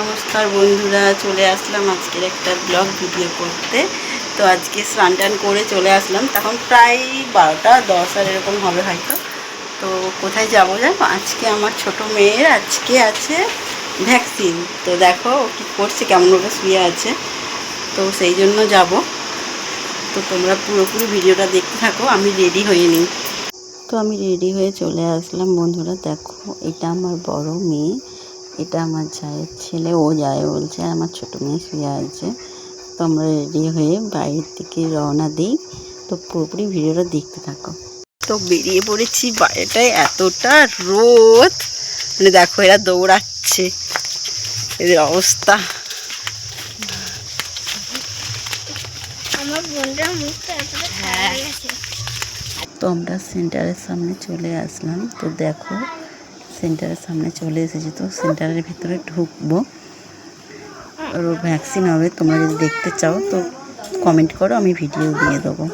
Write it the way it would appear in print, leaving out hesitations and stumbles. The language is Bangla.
নমস্কার বন্ধুরা, চলে আসলাম আজকের একটা ব্লগ ভিডিও করতে। তো আজকে স্নান টান করে চলে আসলাম, তখন প্রায় 12:10 আর এরকম হবে হয়তো। তো কোথায় যাবো জানো, আজকে আমার ছোট মেয়ের আজকে আছে ভ্যাকসিন। তো দেখো ও কী করছে, কেমনভাবে শুয়ে আছে, তো সেই জন্য যাব। তো তোমরা পুরোপুরি ভিডিওটা দেখতে থাকো, আমি রেডি হয়ে নিই। তো আমি রেডি হয়ে চলে আসলাম বন্ধুরা। দেখো এটা আমার বড় মেয়ে, এটা আমার জায়ের ছেলে, ও যায় বলছে, আর আমার ছোটো মেয়ে শুয়ে আছে। তো আমরা রেডি হয়ে বাইরের দিকে রওনা দিই। তো পুরোপুরি ভিডিওটা দেখতে থাকো। তো বেরিয়ে পড়েছি, বাইরেটায় এতটা রোদ, মানে দেখো এরা দৌড়াচ্ছে, এদের অবস্থা। আমার বোনটার মুখটা এতটা খারাপ হয়ে গেছে। তো আমরা সেন্টারের সামনে চলে আসলাম। তো দেখো সেন্টারের সামনে চলে এসেছি, তো সেন্টারের ভিতরে ঢুকবো, ওর ভ্যাকসিন হবে। তোমরা যদি দেখতে চাও তো কমেন্ট করো, আমি ভিডিও দিয়ে দেবো।